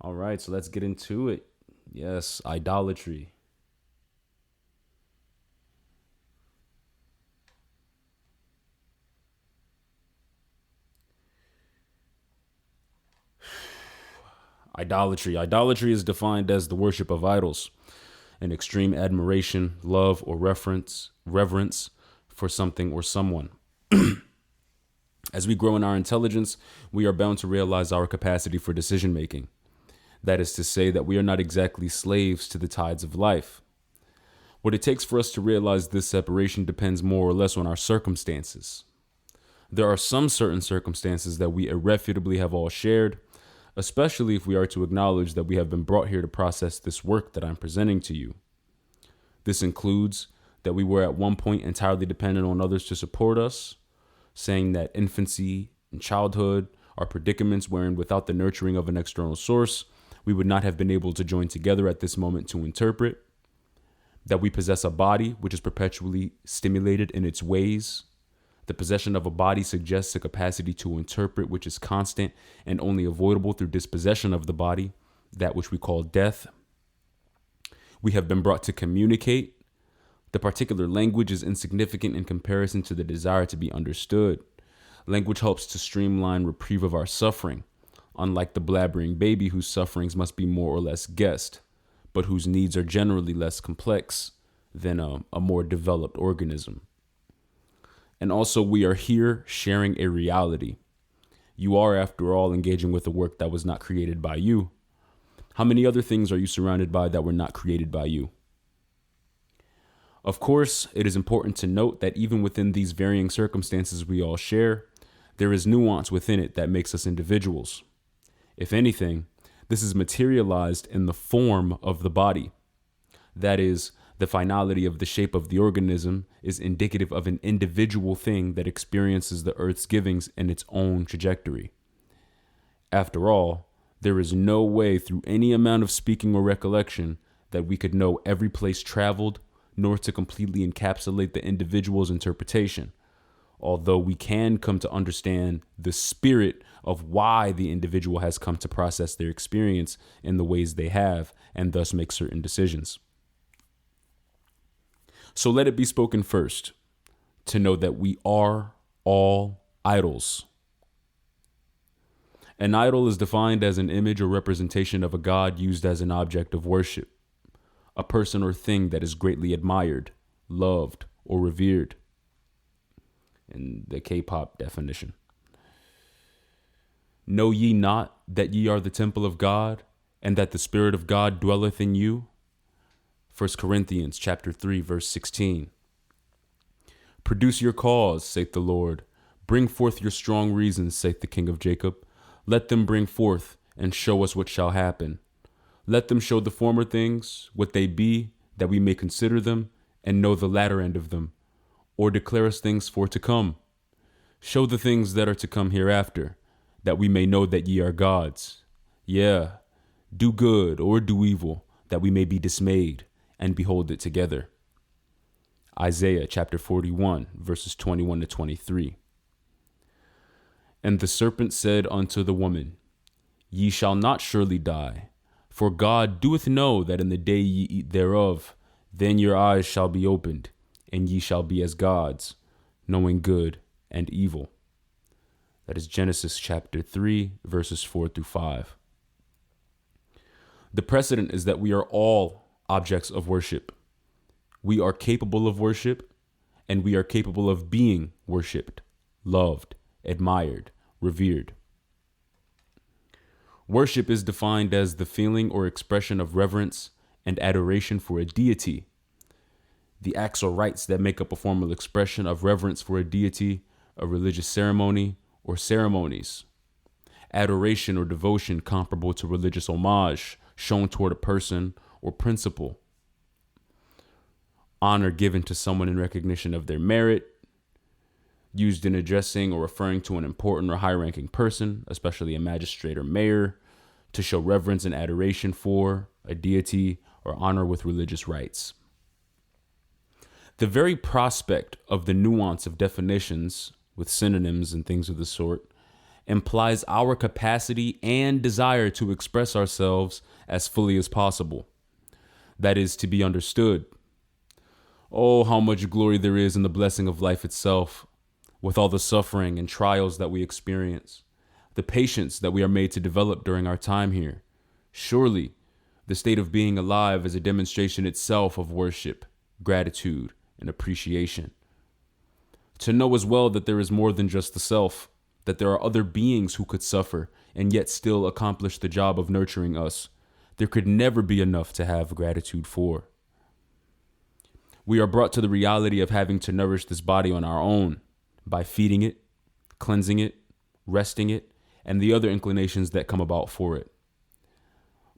All right, so let's get into it. Yes, idolatry. Idolatry. Idolatry is defined as the worship of idols, an extreme admiration, love, or reverence for something or someone. As we grow in our intelligence, we are bound to realize our capacity for decision making. That is to say, that we are not exactly slaves to the tides of life. What it takes for us to realize this separation depends more or less on our circumstances. There are some certain circumstances that we irrefutably have all shared, especially if we are to acknowledge that we have been brought here to process this work that I'm presenting to you. This includes that we were at one point entirely dependent on others to support us, saying that infancy and childhood are predicaments wherein without the nurturing of an external source, we would not have been able to join together at this moment to interpret, that we possess a body which is perpetually stimulated in its ways. The possession of a body suggests a capacity to interpret which is constant and only avoidable through dispossession of the body, that which we call death. We have been brought to communicate. The particular language is insignificant in comparison to the desire to be understood. Language helps to streamline reprieve of our suffering, unlike the blabbering baby whose sufferings must be more or less guessed, but whose needs are generally less complex than a more developed organism. And also, we are here sharing a reality. You are, after all, engaging with a work that was not created by you. How many other things are you surrounded by that were not created by you? Of course, it is important to note that even within these varying circumstances we all share, there is nuance within it that makes us individuals. If anything, this is materialized in the form of the body. That is, the finality of the shape of the organism is indicative of an individual thing that experiences the earth's givings in its own trajectory. After all, there is no way through any amount of speaking or recollection that we could know every place traveled, nor to completely encapsulate the individual's interpretation, although we can come to understand the spirit of why the individual has come to process their experience in the ways they have, and thus make certain decisions. So let it be spoken first, to know that we are all idols. An idol is defined as an image or representation of a god used as an object of worship, a person or thing that is greatly admired, loved, or revered, in the K-pop definition. Know ye not that ye are the temple of God, and that the Spirit of God dwelleth in you? 1 Corinthians chapter 3, verse 16. Produce your cause, saith the Lord. Bring forth your strong reasons, saith the King of Jacob. Let them bring forth, and show us what shall happen. Let them show the former things, what they be, that we may consider them, and know the latter end of them, or declare us things for to come. Show the things that are to come hereafter, that we may know that ye are gods. Yeah, do good or do evil, that we may be dismayed, and behold it together. Isaiah chapter 41, verses 21 to 23. And the serpent said unto the woman, Ye shall not surely die, for God doeth know that in the day ye eat thereof, then your eyes shall be opened, and ye shall be as gods, knowing good and evil. That is Genesis chapter 3, verses 4 through 5. The precedent is that we are all objects of worship. We are capable of worship, and we are capable of being worshipped, loved, admired, revered. Worship is defined as the feeling or expression of reverence and adoration for a deity. The acts or rites that make up a formal expression of reverence for a deity, a religious ceremony, or ceremonies. Adoration or devotion comparable to religious homage shown toward a person or principle. Honor given to someone in recognition of their merit, used in addressing or referring to an important or high-ranking person, especially a magistrate or mayor, to show reverence and adoration for a deity or honor with religious rites. The very prospect of the nuance of definitions with synonyms and things of the sort implies our capacity and desire to express ourselves as fully as possible. That is, to be understood. Oh, how much glory there is in the blessing of life itself, with all the suffering and trials that we experience, the patience that we are made to develop during our time here. Surely, the state of being alive is a demonstration itself of worship, gratitude, and appreciation. To know as well that there is more than just the self, that there are other beings who could suffer and yet still accomplish the job of nurturing us, there could never be enough to have gratitude for. We are brought to the reality of having to nourish this body on our own by feeding it, cleansing it, resting it, and the other inclinations that come about for it.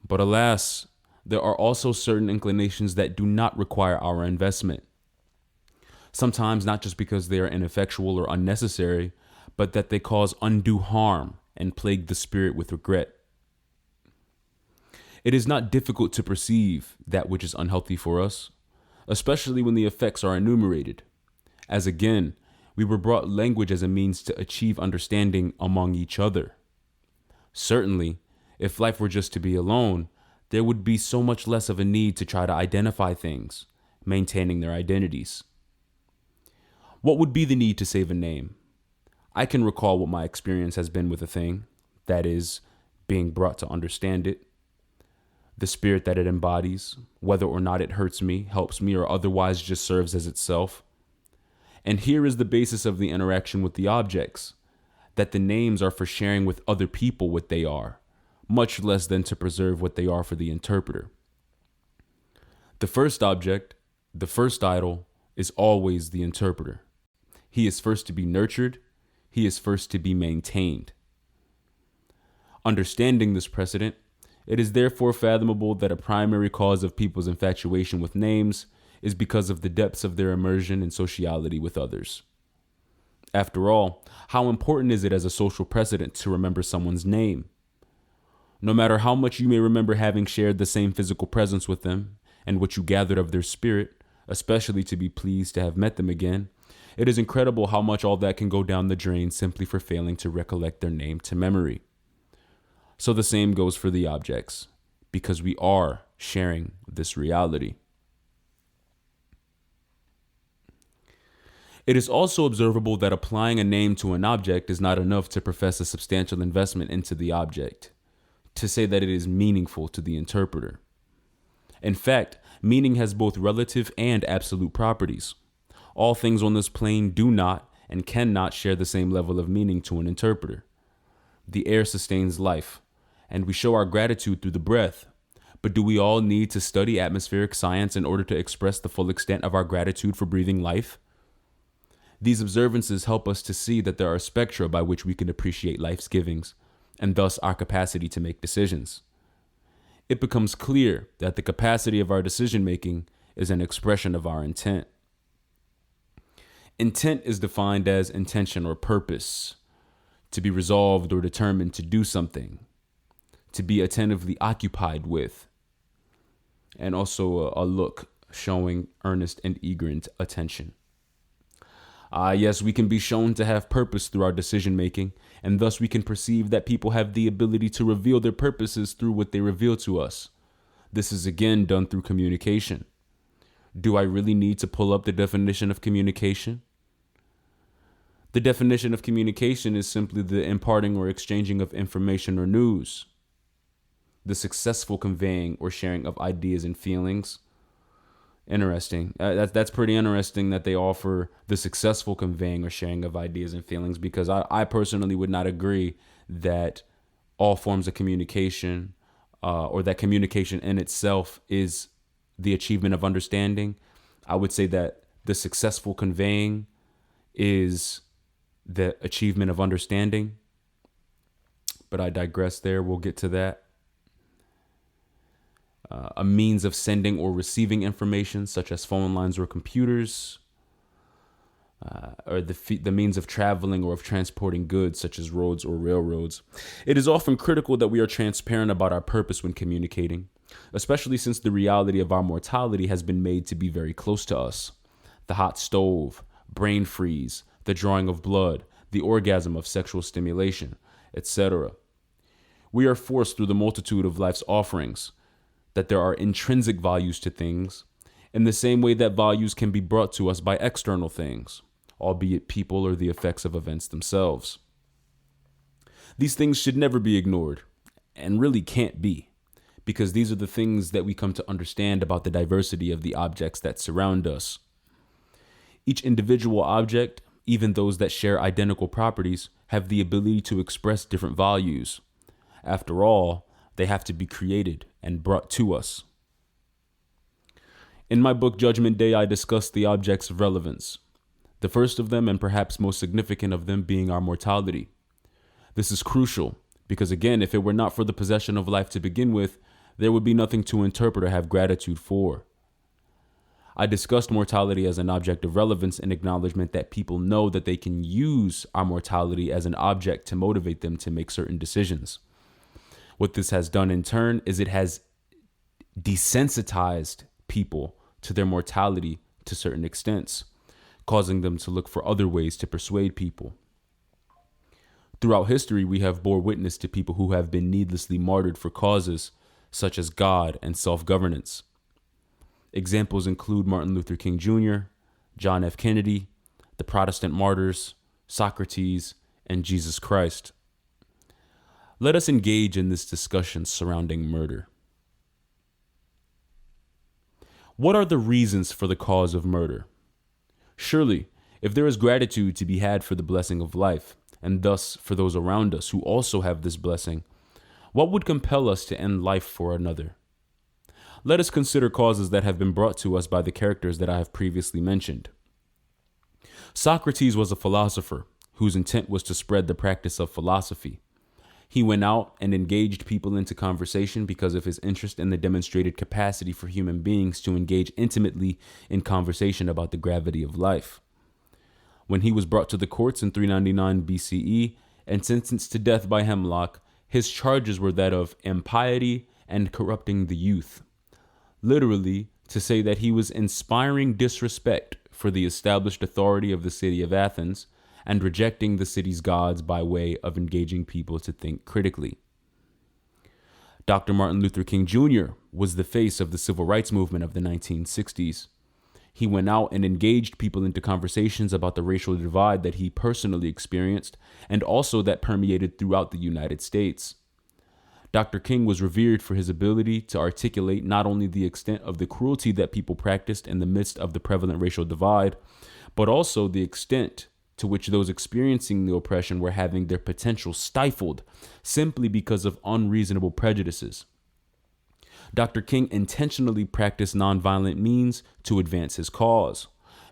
But alas, there are also certain inclinations that do not require our investment. Sometimes not just because they are ineffectual or unnecessary, but that they cause undue harm and plague the spirit with regret. It is not difficult to perceive that which is unhealthy for us, especially when the effects are enumerated, as again, we were brought language as a means to achieve understanding among each other. Certainly, if life were just to be alone, there would be so much less of a need to try to identify things, maintaining their identities. What would be the need to save a name? I can recall what my experience has been with a thing, that is, being brought to understand it. The spirit that it embodies, whether or not it hurts me, helps me, or otherwise just serves as itself. And here is the basis of the interaction with the objects, that the names are for sharing with other people what they are, much less than to preserve what they are for the interpreter. The first object, the first idol, is always the interpreter. He is first to be nurtured. He is first to be maintained. Understanding this precedent, it is therefore fathomable that a primary cause of people's infatuation with names is because of the depths of their immersion in sociality with others. After all, how important is it as a social precedent to remember someone's name? No matter how much you may remember having shared the same physical presence with them and what you gathered of their spirit, especially to be pleased to have met them again, it is incredible how much all that can go down the drain simply for failing to recollect their name to memory. So the same goes for the objects, because we are sharing this reality. It is also observable that applying a name to an object is not enough to profess a substantial investment into the object, to say that it is meaningful to the interpreter. In fact, meaning has both relative and absolute properties. All things on this plane do not and cannot share the same level of meaning to an interpreter. The air sustains life, and we show our gratitude through the breath. But do we all need to study atmospheric science in order to express the full extent of our gratitude for breathing life? These observances help us to see that there are spectra by which we can appreciate life's givings, and thus our capacity to make decisions. It becomes clear that the capacity of our decision-making is an expression of our intent. Intent is defined as intention or purpose, to be resolved or determined to do something, to be attentively occupied with, and also a look showing earnest and eager attention. Yes, we can be shown to have purpose through our decision-making, and thus we can perceive that people have the ability to reveal their purposes through what they reveal to us. This is again done through communication. Do I really need to pull up the definition of communication? The definition of communication is simply the imparting or exchanging of information or news, the successful conveying or sharing of ideas and feelings. Interesting. That's pretty interesting that they offer the successful conveying or sharing of ideas and feelings, because I personally would not agree that all forms of communication or that communication in itself is the achievement of understanding. I would say that the successful conveying is the achievement of understanding. But I digress there. We'll get to that. A means of sending or receiving information, such as phone lines or computers, or the means of traveling or of transporting goods, such as roads or railroads. It is often critical that we are transparent about our purpose when communicating, especially since the reality of our mortality has been made to be very close to us. The hot stove, brain freeze, the drawing of blood, the orgasm of sexual stimulation, etc. We are forced through the multitude of life's offerings that there are intrinsic values to things, in the same way that values can be brought to us by external things, albeit people or the effects of events themselves. These things should never be ignored, and really can't be, because these are the things that we come to understand about the diversity of the objects that surround us. Each individual object, even those that share identical properties, have the ability to express different values. After all, they have to be created and brought to us. In my book, Judgment Day, I discussed the objects of relevance. The first of them, and perhaps most significant of them, being our mortality. This is crucial because, again, if it were not for the possession of life to begin with, there would be nothing to interpret or have gratitude for. I discussed mortality as an object of relevance in acknowledgement that people know that they can use our mortality as an object to motivate them to make certain decisions. What this has done in turn is it has desensitized people to their mortality to certain extents, causing them to look for other ways to persuade people. Throughout history, we have bore witness to people who have been needlessly martyred for causes such as God and self-governance. Examples include Martin Luther King Jr., John F. Kennedy, the Protestant martyrs, Socrates, and Jesus Christ. Let us engage in this discussion surrounding murder. What are the reasons for the cause of murder? Surely, if there is gratitude to be had for the blessing of life, and thus for those around us who also have this blessing, what would compel us to end life for another? Let us consider causes that have been brought to us by the characters that I have previously mentioned. Socrates was a philosopher whose intent was to spread the practice of philosophy. He went out and engaged people into conversation because of his interest in the demonstrated capacity for human beings to engage intimately in conversation about the gravity of life. When he was brought to the courts in 399 BCE and sentenced to death by hemlock, his charges were that of impiety and corrupting the youth. Literally, to say that he was inspiring disrespect for the established authority of the city of Athens and rejecting the city's gods by way of engaging people to think critically. Dr. Martin Luther King Jr. was the face of the civil rights movement of the 1960s. He went out and engaged people into conversations about the racial divide that he personally experienced and also that permeated throughout the United States. Dr. King was revered for his ability to articulate not only the extent of the cruelty that people practiced in the midst of the prevalent racial divide, but also the extent to which those experiencing the oppression were having their potential stifled simply because of unreasonable prejudices. Dr. King intentionally practiced nonviolent means to advance his cause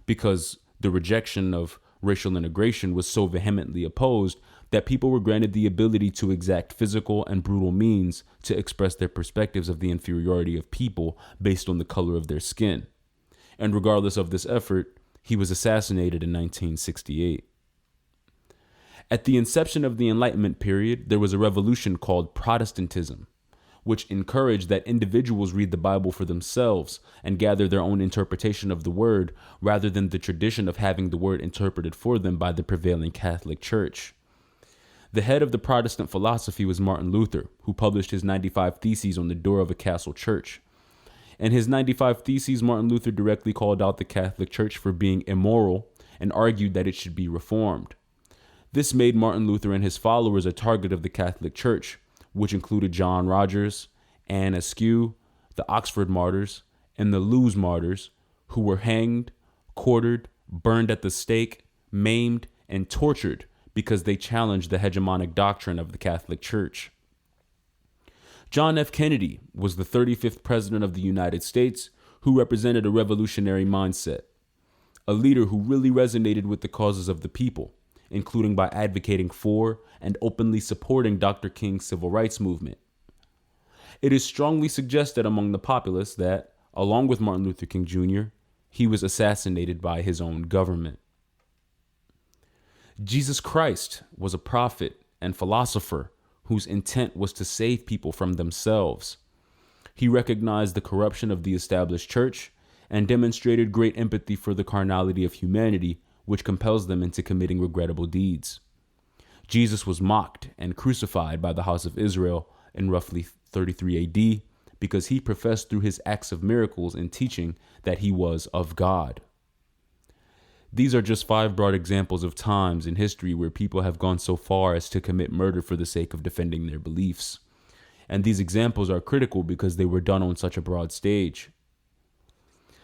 because the rejection of racial integration was so vehemently opposed that people were granted the ability to exact physical and brutal means to express their perspectives of the inferiority of people based on the color of their skin. And regardless of this effort, he was assassinated in 1968. At the inception of the Enlightenment period, there was a revolution called Protestantism, which encouraged that individuals read the Bible for themselves and gather their own interpretation of the word rather than the tradition of having the word interpreted for them by the prevailing Catholic Church. The head of the Protestant philosophy was Martin Luther, who published his 95 Theses on the door of a castle church. In his 95 Theses, Martin Luther directly called out the Catholic Church for being immoral and argued that it should be reformed. This made Martin Luther and his followers a target of the Catholic Church, which included John Rogers, Anne Askew, the Oxford Martyrs, and the Lewes Martyrs, who were hanged, quartered, burned at the stake, maimed, and tortured because they challenged the hegemonic doctrine of the Catholic Church. John F. Kennedy was the 35th president of the United States who represented a revolutionary mindset, a leader who really resonated with the causes of the people, including by advocating for and openly supporting Dr. King's civil rights movement. It is strongly suggested among the populace that, along with Martin Luther King Jr., he was assassinated by his own government. Jesus Christ was a prophet and philosopher whose intent was to save people from themselves. He recognized the corruption of the established church and demonstrated great empathy for the carnality of humanity, which compels them into committing regrettable deeds. Jesus was mocked and crucified by the house of Israel in roughly 33 AD because he professed through his acts of miracles and teaching that he was of God. These are just 5 broad examples of times in history where people have gone so far as to commit murder for the sake of defending their beliefs. And these examples are critical because they were done on such a broad stage.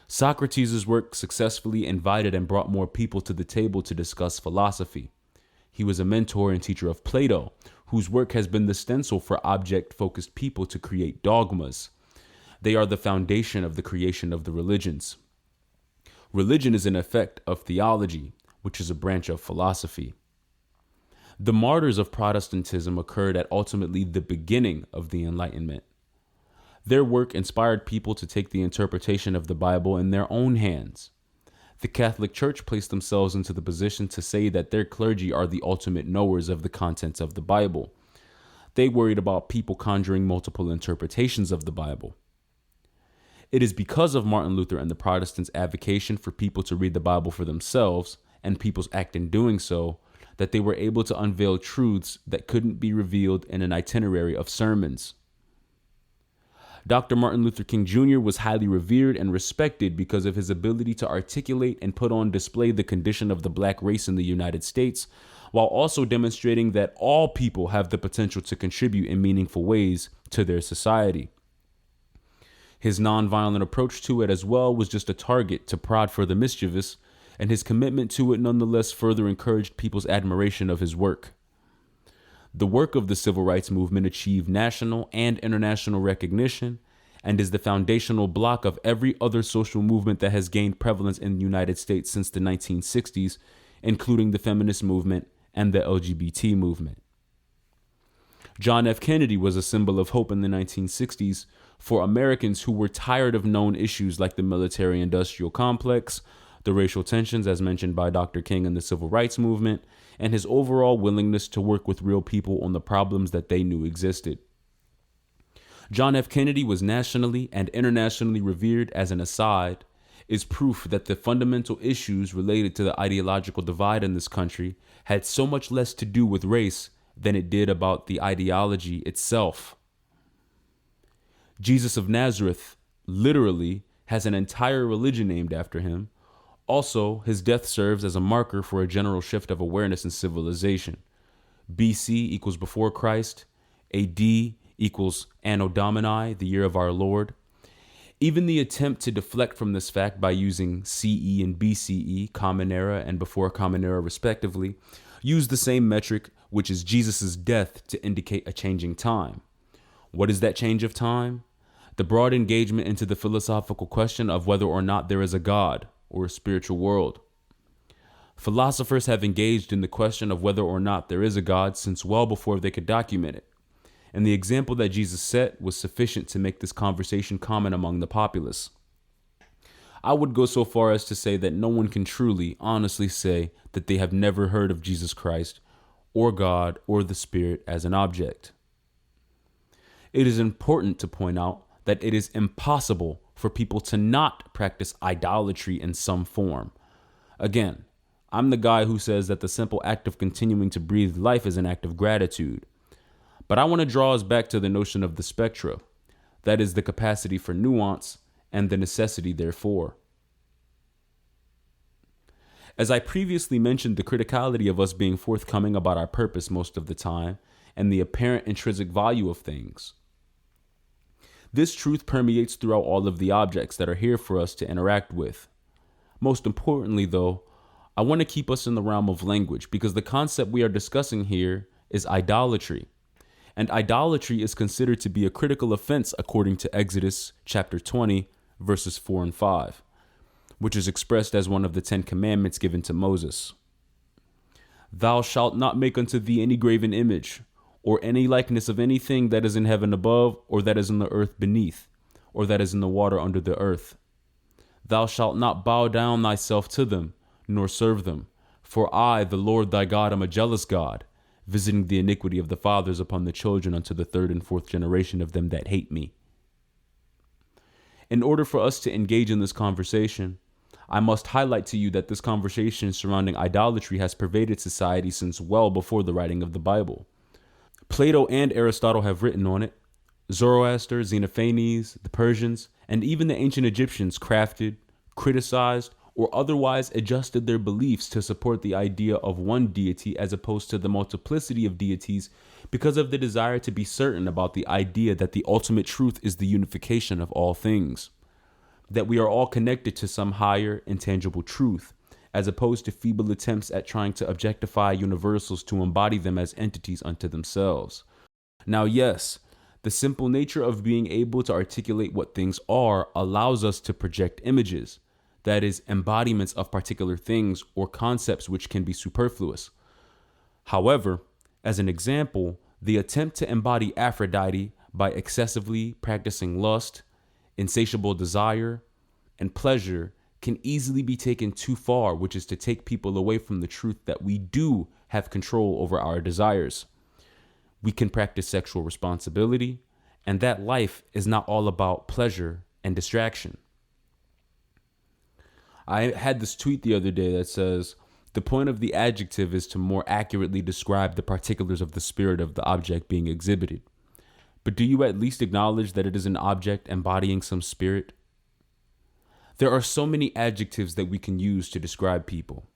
Socrates' work successfully invited and brought more people to the table to discuss philosophy. He was a mentor and teacher of Plato, whose work has been the stencil for object-focused people to create dogmas. They are the foundation of the creation of the religions. Religion is an effect of theology, which is a branch of philosophy. The martyrs of Protestantism occurred at ultimately the beginning of the Enlightenment. Their work inspired people to take the interpretation of the Bible in their own hands. The Catholic Church placed themselves into the position to say that their clergy are the ultimate knowers of the contents of the Bible. They worried about people conjuring multiple interpretations of the Bible. It is because of Martin Luther and the Protestants' advocacy for people to read the Bible for themselves and people's act in doing so that they were able to unveil truths that couldn't be revealed in an itinerary of sermons. Dr. Martin Luther King Jr. was highly revered and respected because of his ability to articulate and put on display the condition of the black race in the United States, while also demonstrating that all people have the potential to contribute in meaningful ways to their society. His nonviolent approach to it as well was just a target to prod for the mischievous, and his commitment to it nonetheless further encouraged people's admiration of his work. The work of the civil rights movement achieved national and international recognition and is the foundational block of every other social movement that has gained prevalence in the United States since the 1960s, including the feminist movement and the LGBT movement. John F. Kennedy was a symbol of hope in the 1960s for Americans who were tired of known issues like the military-industrial complex, the racial tensions as mentioned by Dr. King and the civil rights movement, and his overall willingness to work with real people on the problems that they knew existed. John F. Kennedy was nationally and internationally revered. As an aside, is proof that the fundamental issues related to the ideological divide in this country had so much less to do with race than it did about the ideology itself. Jesus of Nazareth literally has an entire religion named after him. Also, his death serves as a marker for a general shift of awareness in civilization. BC equals before Christ, AD equals Anno Domini, the year of our Lord. Even the attempt to deflect from this fact by using CE and BCE, Common Era and before Common Era respectively, use the same metric, which is Jesus' death, to indicate a changing time. What is that change of time? The broad engagement into the philosophical question of whether or not there is a God or a spiritual world. Philosophers have engaged in the question of whether or not there is a God since well before they could document it, and the example that Jesus set was sufficient to make this conversation common among the populace. I would go so far as to say that no one can truly, honestly say that they have never heard of Jesus Christ or God or the Spirit as an object. It is important to point out that it is impossible for people to not practice idolatry in some form. Again, I'm the guy who says that the simple act of continuing to breathe life is an act of gratitude. But I want to draw us back to the notion of the spectra, that is the capacity for nuance and the necessity therefore. As I previously mentioned, the criticality of us being forthcoming about our purpose most of the time and the apparent intrinsic value of things. This truth permeates throughout all of the objects that are here for us to interact with. Most importantly, though, I want to keep us in the realm of language because the concept we are discussing here is idolatry. And idolatry is considered to be a critical offense according to Exodus chapter 20, verses 4 and 5, which is expressed as one of the 10 commandments given to Moses. Thou shalt not make unto thee any graven image, or any likeness of anything that is in heaven above, or that is in the earth beneath, or that is in the water under the earth. Thou shalt not bow down thyself to them, nor serve them. For I, the Lord thy God, am a jealous God, visiting the iniquity of the fathers upon the children unto the 3rd and 4th generation of them that hate me. In order for us to engage in this conversation, I must highlight to you that this conversation surrounding idolatry has pervaded society since well before the writing of the Bible. Plato and Aristotle have written on it. Zoroaster, Xenophanes, the Persians, and even the ancient Egyptians crafted, criticized, or otherwise adjusted their beliefs to support the idea of one deity as opposed to the multiplicity of deities because of the desire to be certain about the idea that the ultimate truth is the unification of all things, that we are all connected to some higher, intangible truth, as opposed to feeble attempts at trying to objectify universals to embody them as entities unto themselves. Now, yes, the simple nature of being able to articulate what things are allows us to project images, that is, embodiments of particular things or concepts which can be superfluous. However, as an example, the attempt to embody Aphrodite by excessively practicing lust, insatiable desire, and pleasure can easily be taken too far, which is to take people away from the truth that we do have control over our desires. We can practice sexual responsibility, and that life is not all about pleasure and distraction. I had this tweet the other day that says, the point of the adjective is to more accurately describe the particulars of the spirit of the object being exhibited. But do you at least acknowledge that it is an object embodying some spirit? There are so many adjectives that we can use to describe people.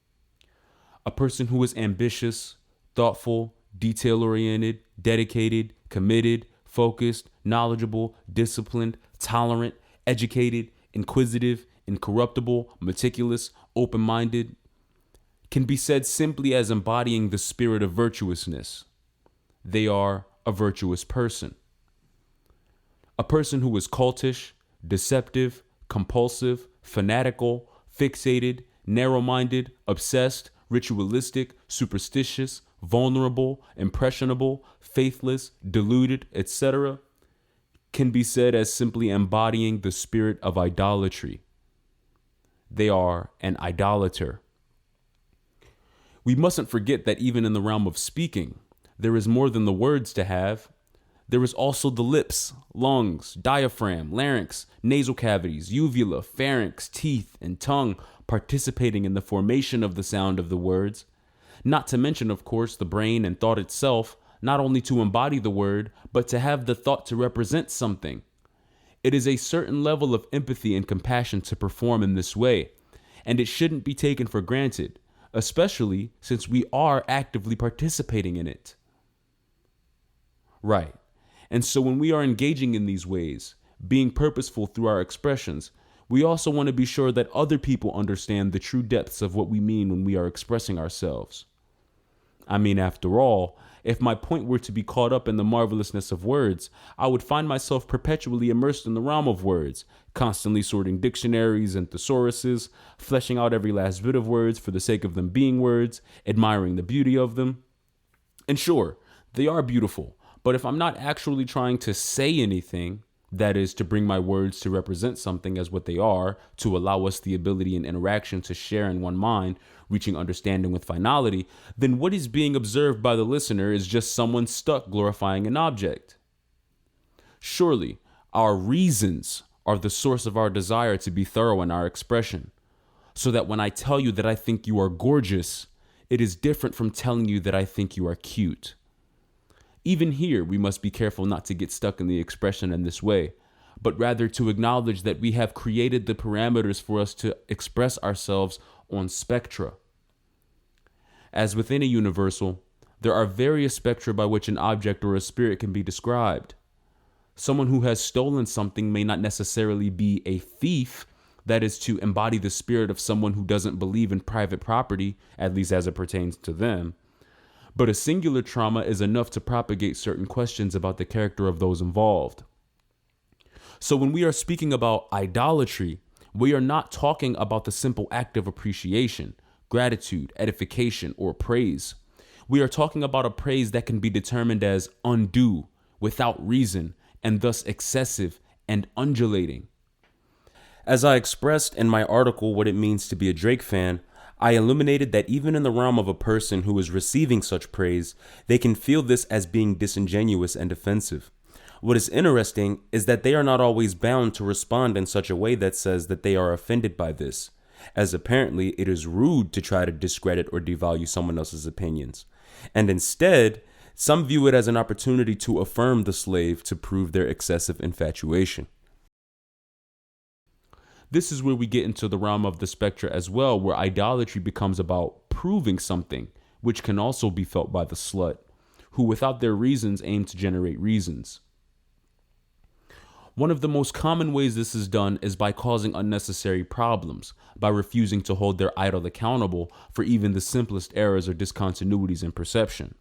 A person who is ambitious, thoughtful, detail-oriented, dedicated, committed, focused, knowledgeable, disciplined, tolerant, educated, inquisitive, incorruptible, meticulous, open-minded, can be said simply as embodying the spirit of virtuousness. They are a virtuous person. A person who is cultish, deceptive, compulsive, fanatical, fixated, narrow-minded, obsessed, ritualistic, superstitious, vulnerable, impressionable, faithless, deluded, etc., can be said as simply embodying the spirit of idolatry. They are an idolater. We mustn't forget that even in the realm of speaking, there is more than the words to have. There is also the lips, lungs, diaphragm, larynx, nasal cavities, uvula, pharynx, teeth, and tongue participating in the formation of the sound of the words. Not to mention, of course, the brain and thought itself, not only to embody the word, but to have the thought to represent something. It is a certain level of empathy and compassion to perform in this way, and it shouldn't be taken for granted, especially since we are actively participating in it. Right. And so when we are engaging in these ways, being purposeful through our expressions, we also want to be sure that other people understand the true depths of what we mean when we are expressing ourselves. I mean, after all, if my point were to be caught up in the marvelousness of words, I would find myself perpetually immersed in the realm of words, constantly sorting dictionaries and thesauruses, fleshing out every last bit of words for the sake of them being words, admiring the beauty of them. And sure, they are beautiful, but if I'm not actually trying to say anything, that is, to bring my words to represent something as what they are, to allow us the ability and interaction to share in one mind, reaching understanding with finality, then what is being observed by the listener is just someone stuck glorifying an object. Surely, our reasons are the source of our desire to be thorough in our expression, so that when I tell you that I think you are gorgeous, it is different from telling you that I think you are cute. Even here, we must be careful not to get stuck in the expression in this way, but rather to acknowledge that we have created the parameters for us to express ourselves on spectra. As within a universal, there are various spectra by which an object or a spirit can be described. Someone who has stolen something may not necessarily be a thief, that is to embody the spirit of someone who doesn't believe in private property, at least as it pertains to them. But a singular trauma is enough to propagate certain questions about the character of those involved. So when we are speaking about idolatry, we are not talking about the simple act of appreciation, gratitude, edification, or praise. We are talking about a praise that can be determined as undue, without reason, and thus excessive and undulating. As I expressed in my article What It Means to Be a Drake Fan, I illuminated that even in the realm of a person who is receiving such praise, they can feel this as being disingenuous and offensive. What is interesting is that they are not always bound to respond in such a way that says that they are offended by this. as apparently it is rude to try to discredit or devalue someone else's opinions. And instead, some view it as an opportunity to affirm the slave to prove their excessive infatuation. This is where we get into the realm of the spectra as well, where idolatry becomes about proving something, which can also be felt by the slut, who without their reasons aim to generate reasons. One of the most common ways this is done is by causing unnecessary problems, by refusing to hold their idol accountable for even the simplest errors or discontinuities in perception.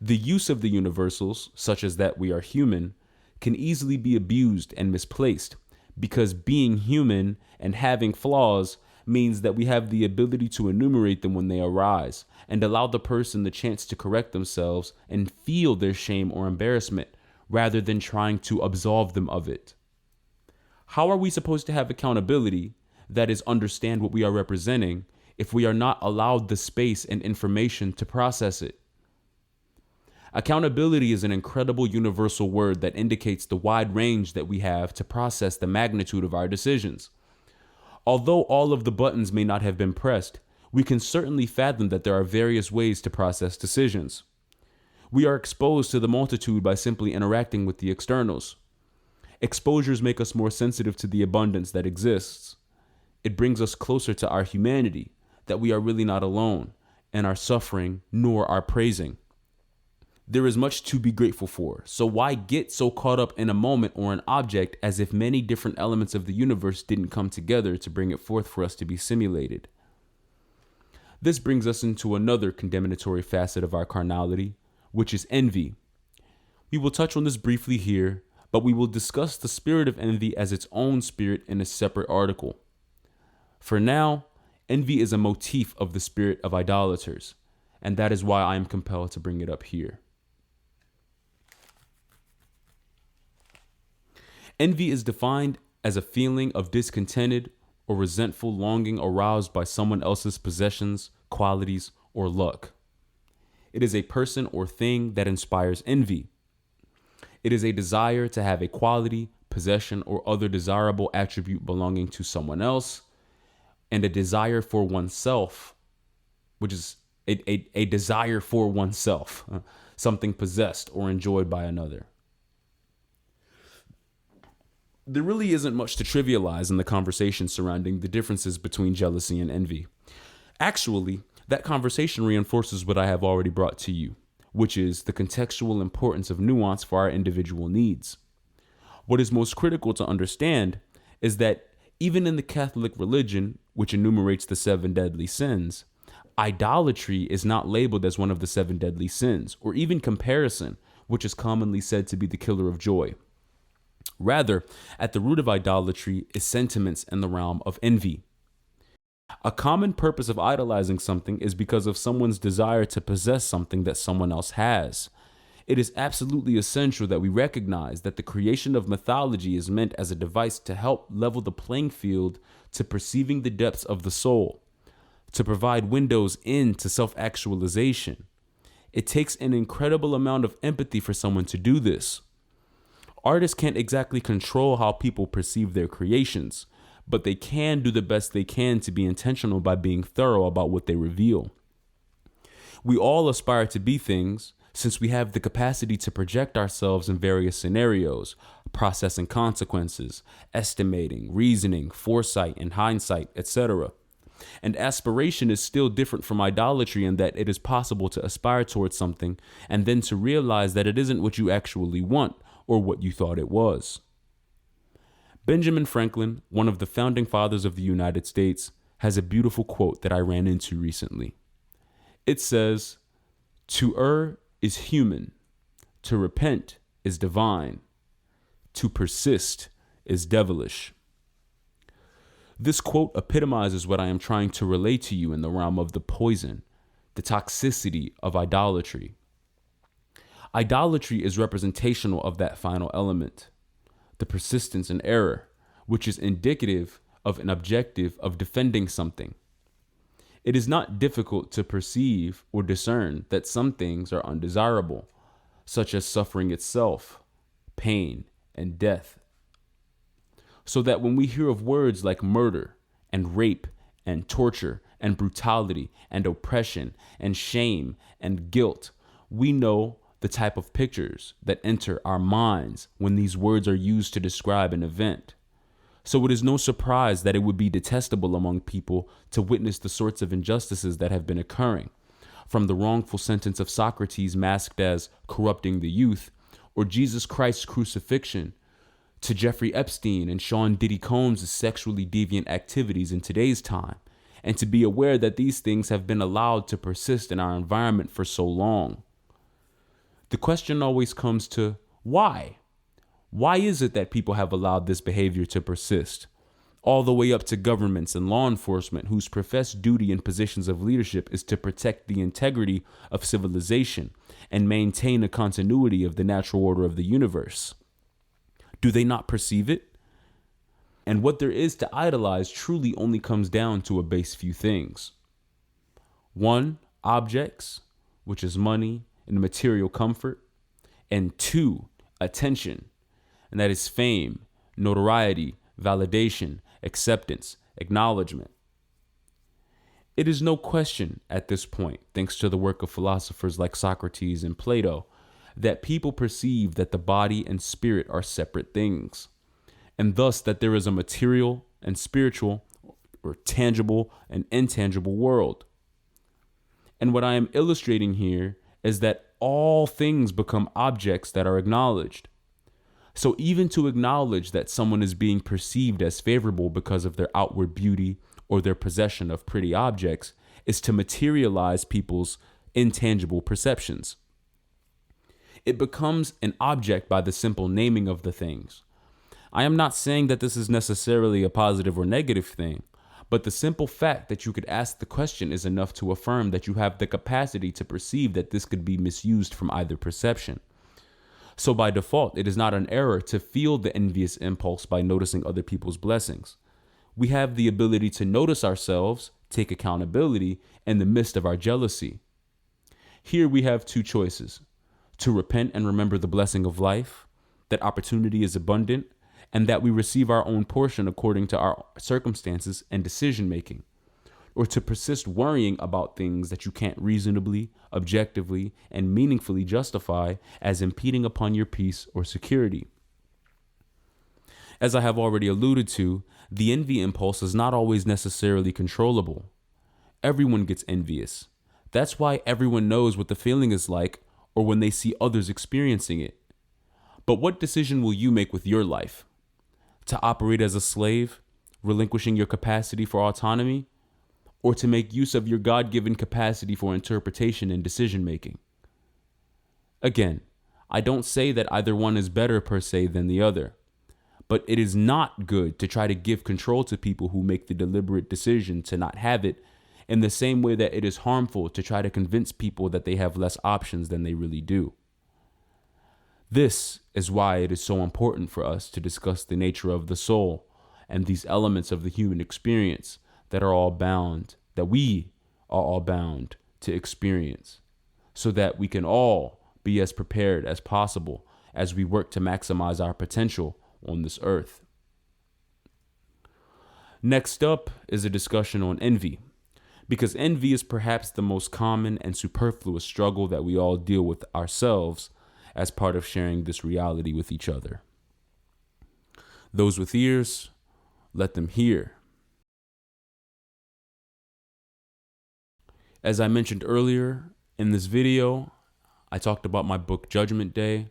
The use of the universals, such as that we are human, can easily be abused and misplaced, because being human and having flaws means that we have the ability to enumerate them when they arise and allow the person the chance to correct themselves and feel their shame or embarrassment rather than trying to absolve them of it. How are we supposed to have accountability, that is, understand what we are representing, if we are not allowed the space and information to process it? Accountability is an incredible universal word that indicates the wide range that we have to process the magnitude of our decisions. Although all of the buttons may not have been pressed, we can certainly fathom that there are various ways to process decisions. We are exposed to the multitude by simply interacting with the externals. Exposures make us more sensitive to the abundance that exists. It brings us closer to our humanity, that we are really not alone, and our suffering nor our praising. There is much to be grateful for, so why get so caught up in a moment or an object as if many different elements of the universe didn't come together to bring it forth for us to be simulated? This brings us into another condemnatory facet of our carnality, which is envy. We will touch on this briefly here, but we will discuss the spirit of envy as its own spirit in a separate article. For now, envy is a motif of the spirit of idolaters, and that is why I am compelled to bring it up here. Envy is defined as a feeling of discontented or resentful longing aroused by someone else's possessions, qualities, or luck. It is a person or thing that inspires envy. It is a desire to have a quality, possession, or other desirable attribute belonging to someone else, and a desire for oneself, which is a desire for oneself, something possessed or enjoyed by another. There really isn't much to trivialize in the conversation surrounding the differences between jealousy and envy. Actually, that conversation reinforces what I have already brought to you, which is the contextual importance of nuance for our individual needs. What is most critical to understand is that even in the Catholic religion, which enumerates the 7 deadly sins, idolatry is not labeled as one of the 7 deadly sins, or even comparison, which is commonly said to be the killer of joy. Rather, at the root of idolatry is sentiments in the realm of envy. A common purpose of idolizing something is because of someone's desire to possess something that someone else has. It is absolutely essential that we recognize that the creation of mythology is meant as a device to help level the playing field to perceiving the depths of the soul, to provide windows into self-actualization. It takes an incredible amount of empathy for someone to do this. Artists can't exactly control how people perceive their creations, but they can do the best they can to be intentional by being thorough about what they reveal. We all aspire to be things, since we have the capacity to project ourselves in various scenarios, processing consequences, estimating, reasoning, foresight, and hindsight, etc. And aspiration is still different from idolatry in that it is possible to aspire towards something and then to realize that it isn't what you actually want or what you thought it was. Benjamin Franklin, one of the founding fathers of the United States, has a beautiful quote that I ran into recently. It says, "To err is human, to repent is divine, to persist is devilish." This quote epitomizes what I am trying to relay to you in the realm of the poison, the toxicity of idolatry. Idolatry is representational of that final element, the persistence in error, which is indicative of an objective of defending something. It is not difficult to perceive or discern that some things are undesirable, such as suffering itself, pain, and death. So that when we hear of words like murder, and rape and torture and brutality and oppression and shame and guilt. We know the type of pictures that enter our minds when these words are used to describe an event. So it is no surprise that it would be detestable among people to witness the sorts of injustices that have been occurring, from the wrongful sentence of Socrates masked as corrupting the youth, or Jesus Christ's crucifixion, to Jeffrey Epstein and Sean Diddy Combs' sexually deviant activities in today's time, and to be aware that these things have been allowed to persist in our environment for so long. The question always comes to why? Why is it that people have allowed this behavior to persist? All the way up to governments and law enforcement whose professed duty in positions of leadership is to protect the integrity of civilization and maintain a continuity of the natural order of the universe. Do they not perceive it? And what there is to idolize truly only comes down to a base few things. 1, objects, which is money and material comfort. And 2, attention, and that is fame, notoriety, validation, acceptance, acknowledgement. It is no question at this point, thanks to the work of philosophers like Socrates and Plato, that people perceive that the body and spirit are separate things, and thus that there is a material and spiritual, or tangible and intangible world. And what I am illustrating here is that all things become objects that are acknowledged. So even to acknowledge that someone is being perceived as favorable because of their outward beauty or their possession of pretty objects is to materialize people's intangible perceptions. It becomes an object by the simple naming of the things. I am not saying that this is necessarily a positive or negative thing, but the simple fact that you could ask the question is enough to affirm that you have the capacity to perceive that this could be misused from either perception. So by default, it is not an error to feel the envious impulse by noticing other people's blessings. We have the ability to notice ourselves, take accountability in the midst of our jealousy. Here we have 2 choices: to repent and remember the blessing of life, that opportunity is abundant, and that we receive our own portion according to our circumstances and decision making, or to persist worrying about things that you can't reasonably, objectively, and meaningfully justify as impeding upon your peace or security. As I have already alluded to, the envy impulse is not always necessarily controllable. Everyone gets envious. That's why everyone knows what the feeling is like, or when they see others experiencing it. But what decision will you make with your life? To operate as a slave, relinquishing your capacity for autonomy, or to make use of your God-given capacity for interpretation and decision-making? Again, I don't say that either one is better per se than the other, but it is not good to try to give control to people who make the deliberate decision to not have it, in the same way that it is harmful to try to convince people that they have less options than they really do. This is why it is so important for us to discuss the nature of the soul and these elements of the human experience that we are all bound to experience, so that we can all be as prepared as possible as we work to maximize our potential on this earth. Next up is a discussion on envy, because envy is perhaps the most common and superfluous struggle that we all deal with ourselves as part of sharing this reality with each other. Those with ears, let them hear. As I mentioned earlier in this video, I talked about my book Judgment Day.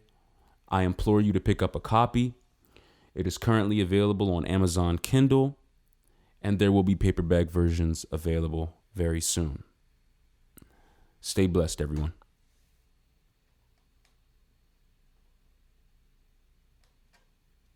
I implore you to pick up a copy. It is currently available on Amazon Kindle, and there will be paperback versions available very soon. Stay blessed, everyone.